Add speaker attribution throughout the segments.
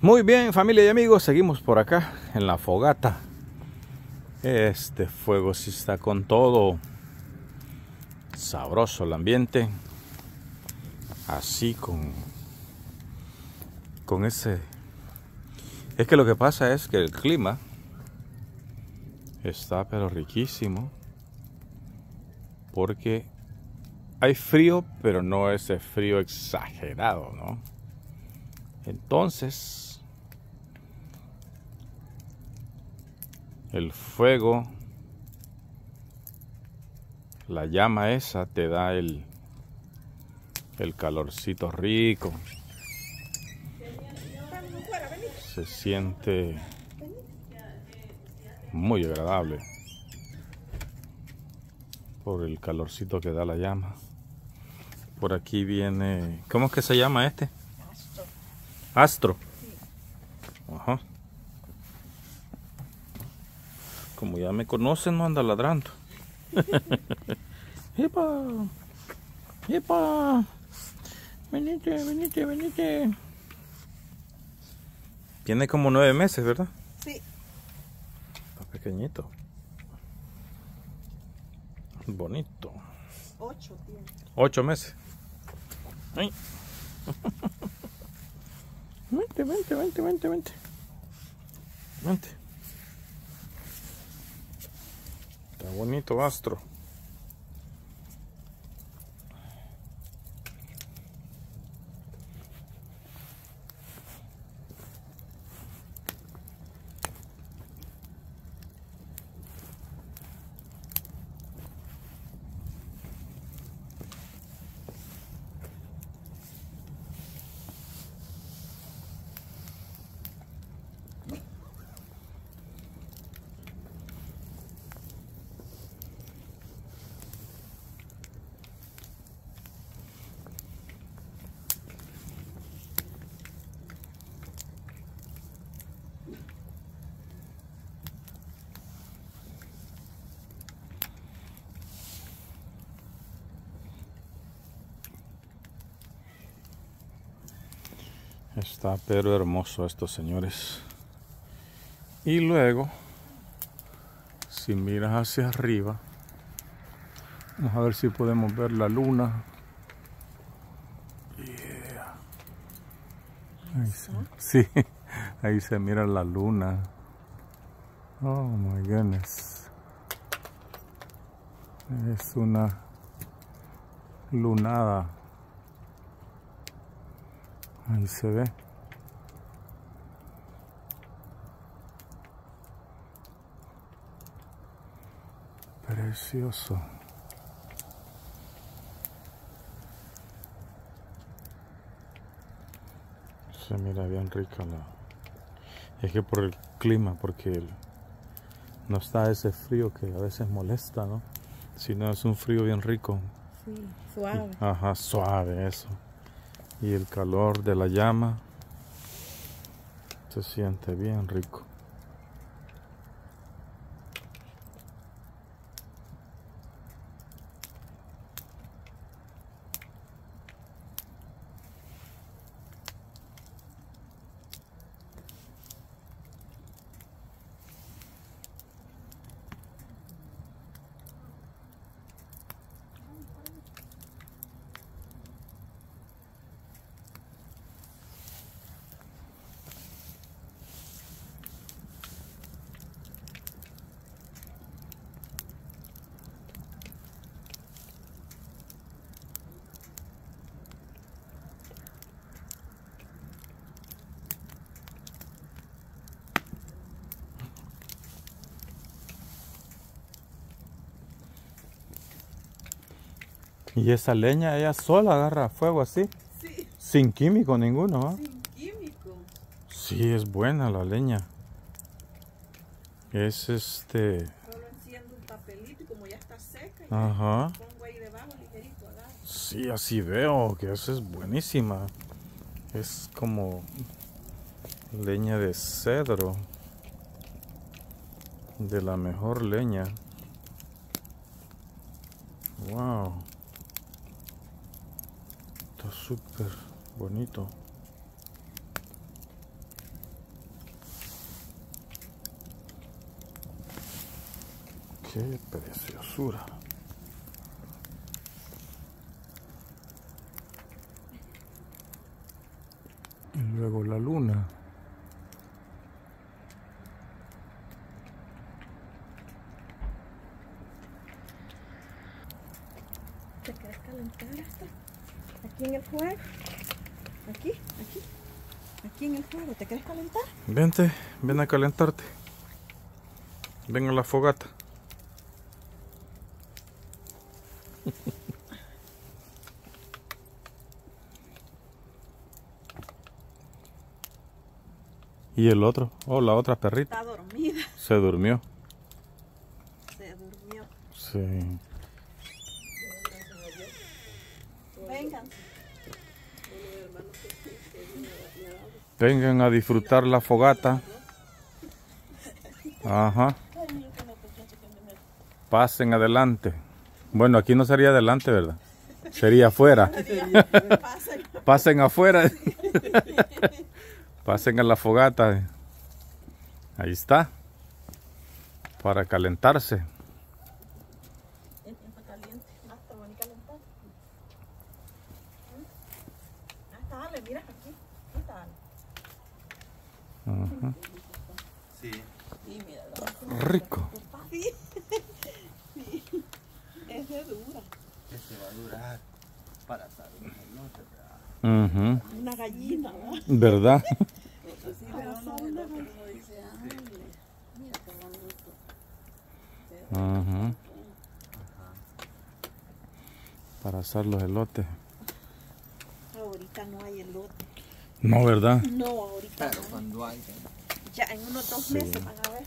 Speaker 1: Muy bien, familia y amigos, seguimos por acá en la fogata. Este fuego sí está con todo. Sabroso el ambiente. Así con ese... Es que lo que pasa es que el clima está pero riquísimo. Porque hay frío, pero no ese frío exagerado, ¿no? Entonces, el fuego, la llama esa te da el calorcito rico. Se siente muy agradable por el calorcito que da la llama. Por aquí viene... ¿Cómo es que se llama este?
Speaker 2: Astro.
Speaker 1: Astro.
Speaker 2: Sí.
Speaker 1: Ajá. Como ya me conocen, no anda ladrando. ¡Epa! ¡Epa! Venite, venite, venite. Tiene como 9 meses, ¿verdad?
Speaker 2: Sí.
Speaker 1: Está pequeñito. Bonito.
Speaker 2: 8 tiene.
Speaker 1: 8 meses. Ay. Vente, vente, vente, vente, vente. Vente. Está bonito, Astro. Está pero hermoso esto, señores. Y luego, si miras hacia arriba, vamos a ver si podemos ver la luna. Yeah. Sí, ahí se mira la luna. Oh my goodness. Es una lunada. Ahí se ve. Precioso. Se mira bien rica la... Es que por el clima, porque no está ese frío que a veces molesta, ¿no? Sino es un frío bien rico.
Speaker 2: Sí, suave.
Speaker 1: Ajá, suave eso. Y el calor de la llama se siente bien rico. Y esa leña, ella sola agarra fuego así.
Speaker 2: Sí.
Speaker 1: Sin químico ninguno, ¿eh?
Speaker 2: Sin químico.
Speaker 1: Sí, es buena la leña. Es
Speaker 2: Solo enciendo un papelito y como ya está seca,
Speaker 1: Ajá.
Speaker 2: pongo ahí debajo ligerito, agarro.
Speaker 1: Sí, así veo que esa es buenísima. Es como leña de cedro. De la mejor leña. Wow. Está súper bonito. Qué preciosura. Y luego la luna.
Speaker 2: ¿Te quieres calentar esto? Aquí en el fuego. Aquí. Aquí en el fuego. ¿Te quieres calentar?
Speaker 1: Vente, ven a calentarte. Ven a la fogata. ¿Y el otro? Oh, la otra perrita.
Speaker 2: Está dormida.
Speaker 1: Se durmió.
Speaker 2: Se durmió.
Speaker 1: Sí.
Speaker 2: Vengan.
Speaker 1: Vengan a disfrutar la fogata. Ajá. Pasen adelante. Bueno, aquí no sería adelante, ¿verdad? Sería afuera.
Speaker 2: Pasen.
Speaker 1: Pasen afuera. Pasen a la fogata. Ahí está. Para calentarse.
Speaker 2: Está caliente. Hasta van a calentar. Hasta Ale, mira aquí. Está Ale.
Speaker 1: Ajá.
Speaker 3: Sí.
Speaker 2: Sí, mira.
Speaker 1: Rico.
Speaker 2: Sí. Sí. Es de dura.
Speaker 3: Ese va a durar para salir una noche.
Speaker 1: Ujú.
Speaker 2: Una gallina, ¿verdad?
Speaker 1: ¿Verdad?
Speaker 2: Sí, pero no una gallina.
Speaker 1: Ujú. Para asar los elotes.
Speaker 2: Ahorita no hay elote.
Speaker 1: No, ¿verdad?
Speaker 2: No, ahorita
Speaker 3: Pero
Speaker 2: no.
Speaker 3: cuando hay.
Speaker 2: Ya en unos 2
Speaker 1: Sí.
Speaker 2: meses van a ver.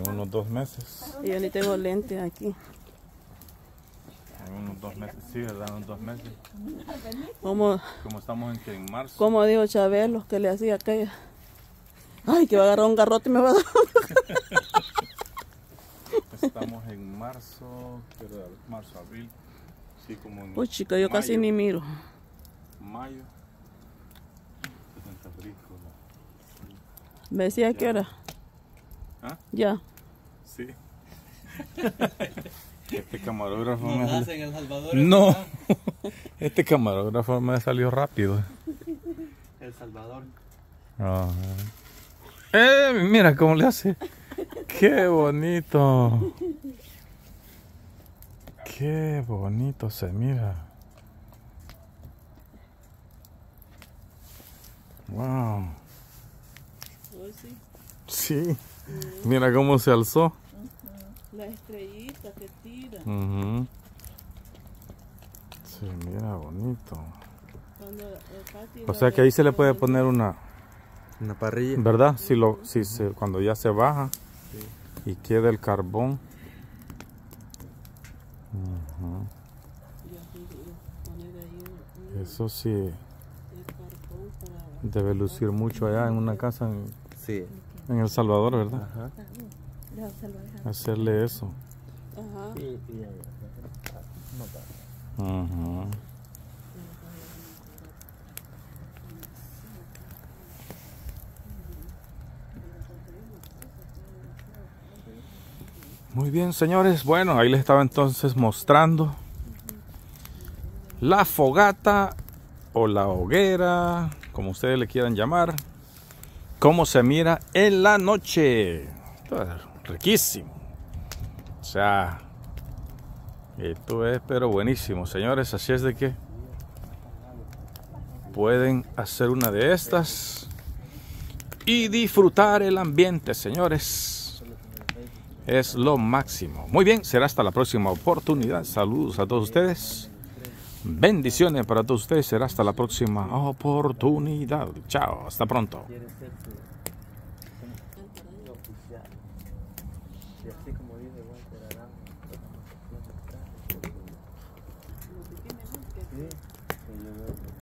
Speaker 1: En unos 2 meses.
Speaker 4: Yo ni tengo lentes aquí.
Speaker 1: En unos 2 meses, sí, ¿verdad? En unos 2 meses.
Speaker 4: Como
Speaker 1: Estamos en marzo.
Speaker 4: Como dijo Chabelo que le hacía aquella. Ay, que va a agarrar un garrote y me va a dar.
Speaker 1: Estamos en marzo, pero marzo, abril. Sí, como en
Speaker 4: Uy, chica, yo casi ni miro.
Speaker 1: mayo. Está rico, ¿no?
Speaker 4: ¿Me decía a qué hora?
Speaker 1: ¿Ah?
Speaker 4: Ya.
Speaker 1: Sí. Este camarógrafo
Speaker 3: No
Speaker 1: me
Speaker 3: das
Speaker 1: salió...
Speaker 3: en El Salvador.
Speaker 1: No.
Speaker 3: ¿verdad?
Speaker 1: Este camarógrafo me salió rápido.
Speaker 3: El Salvador.
Speaker 1: Ajá. Mira cómo le hace. Qué bonito. Qué bonito se mira. Wow.
Speaker 4: Hoy sí.
Speaker 1: Sí. Mira cómo se alzó.
Speaker 4: La estrellita que tira.
Speaker 1: Ujú. Sí, mira bonito.
Speaker 4: Cuando el patio
Speaker 1: O sea que ahí se le puede poner una,
Speaker 3: Una parrilla.
Speaker 1: ¿verdad? Cuando ya se baja y queda el carbón. Ujú.
Speaker 4: y así poner ahí
Speaker 1: Eso sí
Speaker 4: el cartón para...
Speaker 1: debe lucir mucho allá en una casa
Speaker 3: Sí.
Speaker 1: en El Salvador, ¿verdad?
Speaker 3: Ajá.
Speaker 2: Ya se lo dejan.
Speaker 1: Hacerle eso.
Speaker 4: Ajá.
Speaker 3: Y no pasa.
Speaker 1: Ujú. Muy bien, señores. Bueno, ahí les estaba entonces mostrando la fogata o la hoguera, como ustedes le quieran llamar, cómo se mira en la noche. Esto es riquísimo. O sea, esto es pero buenísimo, señores. Así es de que pueden hacer una de estas y disfrutar el ambiente, señores. Es lo máximo. Muy bien, será hasta la próxima oportunidad. Saludos a todos ustedes. Bendiciones para todos ustedes. Será hasta la próxima oportunidad. Chao, hasta pronto.
Speaker 3: Quiere ser su oficial. Y así como dice Walter Arán, sí, que yo veo